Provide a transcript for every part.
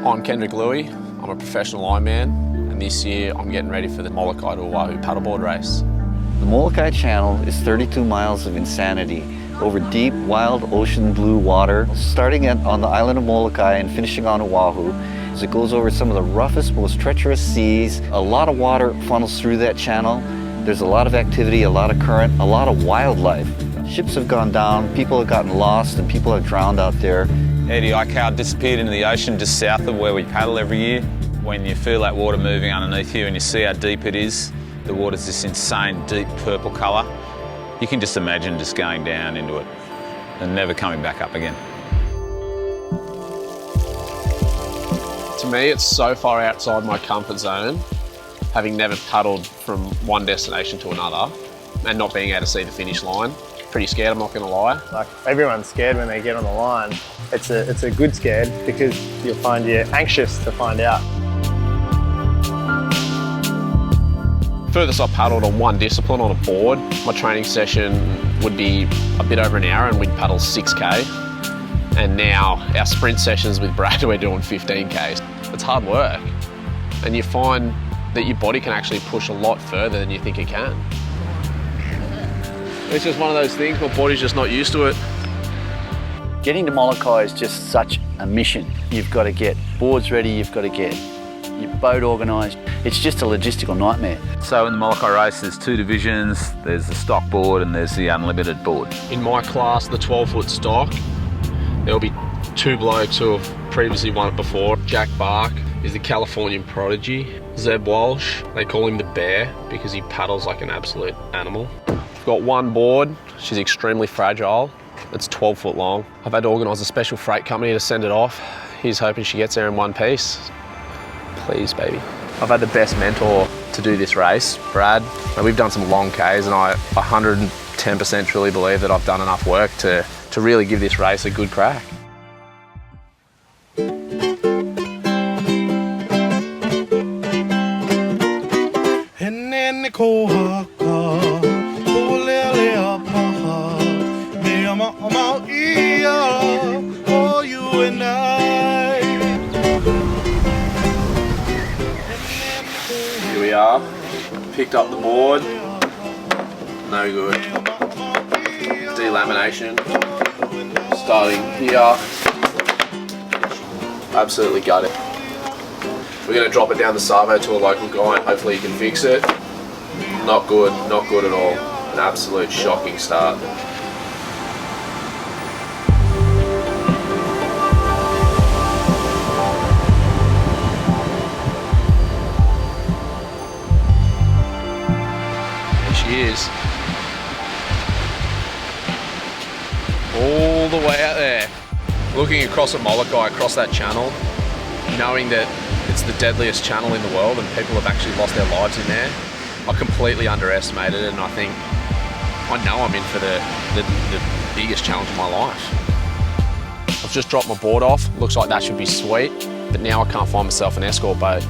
I'm Kendrick. I'm a professional Ironman, and this year I'm getting ready for the Molokai to Oahu paddleboard race. The Molokai Channel is 32 miles of insanity over deep, wild ocean blue water, starting on the island of Molokai and finishing on Oahu. As it goes over some of the roughest, most treacherous seas, a lot of water funnels through that channel. There's a lot of activity, a lot of current, a lot of wildlife. Ships have gone down, people have gotten lost, and people have drowned out there. Eddie Cow disappeared into the ocean just south of where we paddle every year. When you feel that water moving underneath you and you see how deep it is, the water's this insane deep purple colour. You can just imagine just going down into it and never coming back up again. To me, it's so far outside my comfort zone, having never paddled from one destination to another and not being able to see the finish line. Pretty scared, I'm not going to lie. Like, everyone's scared when they get on the line. It's a good scared because you'll find you're anxious to find out. Furthest I paddled on one discipline on a board, my training session would be a bit over an hour and we'd paddle 6K. And now our sprint sessions with Brad, we're doing 15Ks. It's hard work. And you find that your body can actually push a lot further than you think it can. It's just one of those things, my body's just not used to it. Getting to Molokai is just such a mission. You've got to get boards ready, you've got to get your boat organised. It's just a logistical nightmare. So in the Molokai race, there's two divisions. There's the stock board and there's the unlimited board. In my class, the 12-foot stock, there'll be two blokes who have previously won it before. Jack Bark is the Californian prodigy. Zeb Walsh, they call him the bear because he paddles like an absolute animal. I've got one board, she's extremely fragile. It's 12 foot long. I've had to organise a special freight company to send it off. He's hoping she gets there in one piece. Please, baby. I've had the best mentor to do this race, Brad. And we've done some long Ks and I 110% truly believe that I've done enough work to really give this race a good crack. Here we are, picked up the board, no good. Delamination, starting here, absolutely gutted. We're going to drop it down the Savo to a local guy and hopefully he can fix it. Not good at all. An absolute shocking start. She is. All the way out there. Looking across at Molokai, across that channel, knowing that it's the deadliest channel in the world and people have actually lost their lives in there, I completely underestimated it and I think, I know I'm in for the biggest challenge of my life. I've just dropped my board off, looks like that should be sweet, but now I can't find myself an escort boat.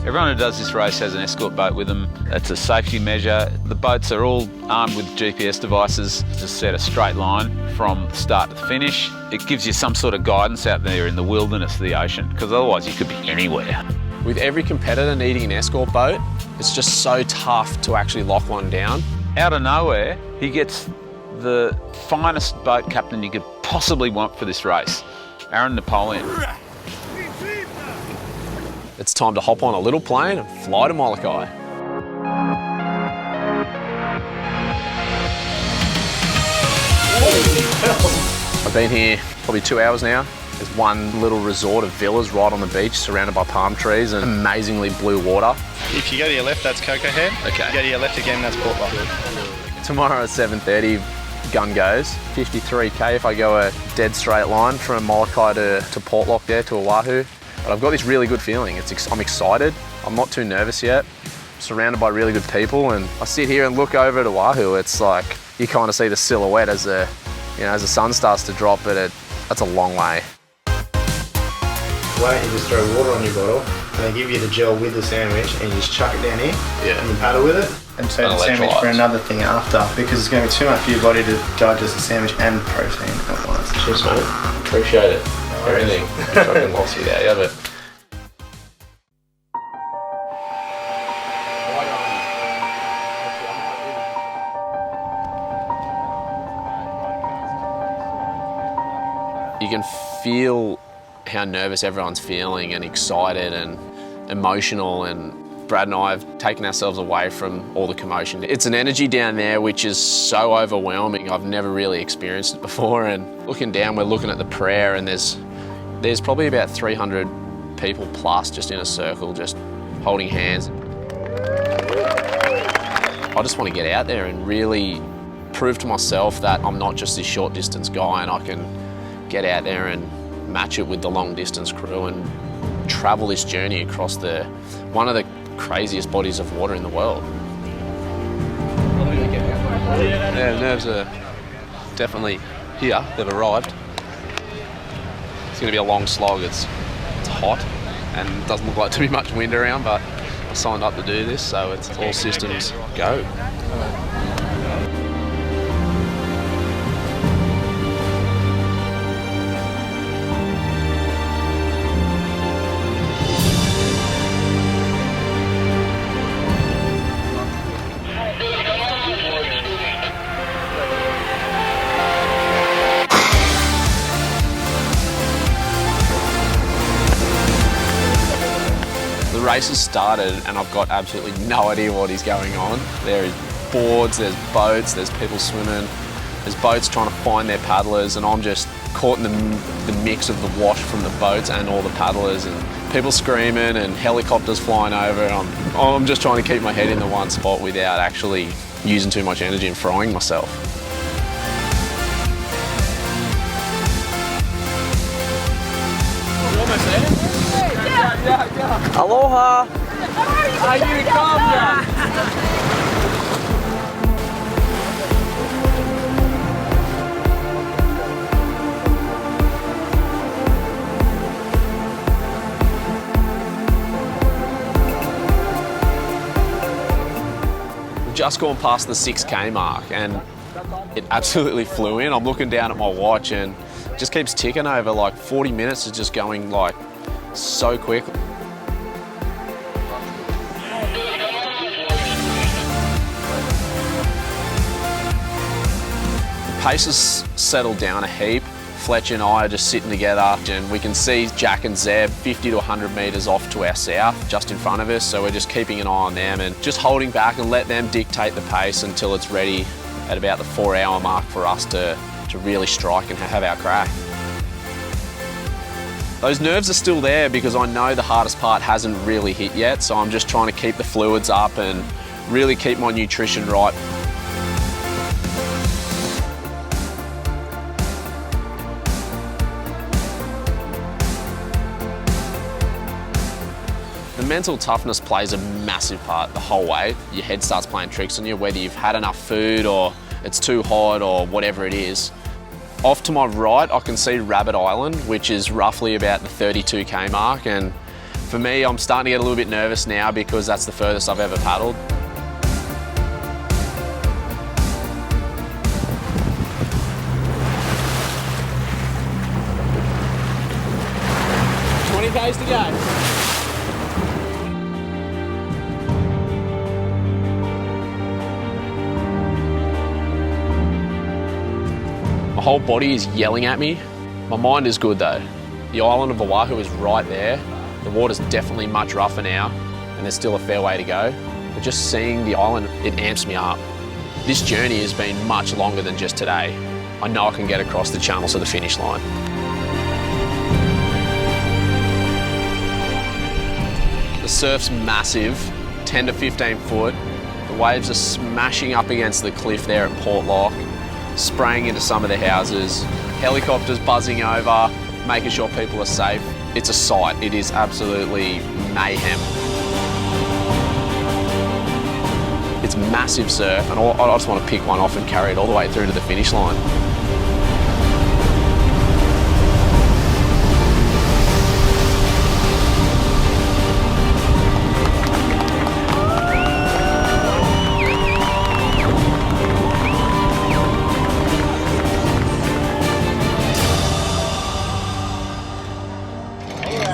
Everyone who does this race has an escort boat with them. It's a safety measure. The boats are all armed with GPS devices to set a straight line from start to finish. It gives you some sort of guidance out there in the wilderness of the ocean, because otherwise you could be anywhere. With every competitor needing an escort boat, it's just so tough to actually lock one down. Out of nowhere, he gets the finest boat captain you could possibly want for this race, Aaron Napoleon. It's time to hop on a little plane and fly to Molokai. I've been here probably 2 hours now. There's one little resort of villas right on the beach surrounded by palm trees and amazingly blue water. If you go to your left, that's Coco Head. Okay. If you go to your left again, that's Port Lock. Tomorrow at 7:30, gun goes. 53K if I go a dead straight line from Molokai to Port Lock there to Oahu. But I've got this really good feeling. I'm excited. I'm not too nervous yet. I'm surrounded by really good people and I sit here and look over at Oahu. It's like you kind of see the silhouette as the sun starts to drop, but that's a long way. Why don't you just throw water on your bottle and they give you the gel with the sandwich and you just chuck it down here and you paddle with it and save the sandwich for another thing after, because it's going to be too much for your body to digest the sandwich and protein at once. Cheers, mate. Appreciate it. Everything. I fucking lost without you, but You can feel how nervous everyone's feeling and excited and emotional, and Brad and I have taken ourselves away from all the commotion. It's an energy down there which is so overwhelming. I've never really experienced it before, and looking down, we're looking at the prayer, and there's probably about 300 people plus just in a circle, just holding hands. I just want to get out there and really prove to myself that I'm not just this short distance guy, and I can get out there and match it with the long distance crew and travel this journey across one of the craziest bodies of water in the world. Yeah, the nerves are definitely here. They've arrived. It's going to be a long slog. It's hot and it doesn't look like to be much wind around, but I signed up to do this, so it's all systems go. The race has started and I've got absolutely no idea what is going on. There is boards, there's boats, there's people swimming, there's boats trying to find their paddlers, and I'm just caught in the mix of the wash from the boats and all the paddlers, and people screaming and helicopters flying over. I'm just trying to keep my head in the one spot without actually using too much energy and frying myself. Aloha! I need to calm down. We've just gone past the 6K mark and it absolutely flew in. I'm looking down at my watch and it just keeps ticking over. Like 40 minutes is just going like so quick. The pace has settled down a heap. Fletcher and I are just sitting together and we can see Jack and Zeb 50 to 100 metres off to our south, just in front of us. So we're just keeping an eye on them and just holding back and let them dictate the pace until it's ready at about the 4-hour mark for us to really strike and have our crack. Those nerves are still there because I know the hardest part hasn't really hit yet, so I'm just trying to keep the fluids up and really keep my nutrition right. The mental toughness plays a massive part the whole way. Your head starts playing tricks on you, whether you've had enough food or it's too hot or whatever it is. Off to my right, I can see Rabbit Island, which is roughly about the 32K mark. And for me, I'm starting to get a little bit nervous now because that's the furthest I've ever paddled. K's to go. My whole body is yelling at me. My mind is good though. The island of Oahu is right there. The water's definitely much rougher now and there's still a fair way to go. But just seeing the island, it amps me up. This journey has been much longer than just today. I know I can get across the channel to the finish line. The surf's massive, 10 to 15 foot. The waves are smashing up against the cliff there at Port Lock, spraying into some of the houses, helicopters buzzing over, making sure people are safe. It's a sight. It is absolutely mayhem. It's massive surf, and I just want to pick one off and carry it all the way through to the finish line.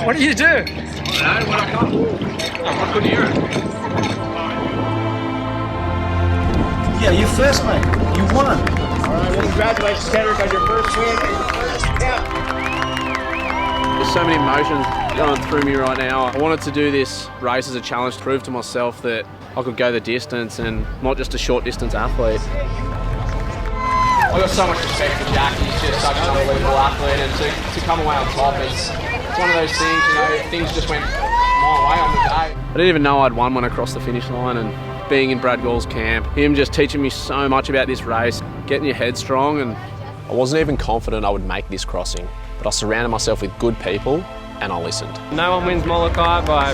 What do you do? I couldn't hear it. Yeah, you first, mate. You won. All right, well, congratulations, Kendrick, on your first win and your first count. so many emotions going through me right now. I wanted to do this race as a challenge to prove to myself that I could go the distance and not just a short distance athlete. I've got so much respect for Jack. He's just such an unbelievable athlete, and to come away on top, it's one of those things, you know, things just went my way on the day. I didn't even know I'd won when I crossed the finish line, and being in Brad Gall's camp, him just teaching me so much about this race, getting your head strong. And I wasn't even confident I would make this crossing, but I surrounded myself with good people and I listened. No one wins Molokai by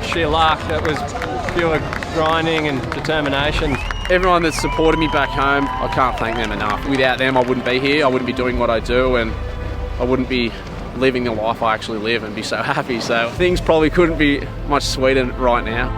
sheer luck. That was pure grinding and determination. Everyone that's supported me back home, I can't thank them enough. Without them, I wouldn't be here, I wouldn't be doing what I do, and I wouldn't be living the life I actually live and be so happy. So things probably couldn't be much sweeter right now.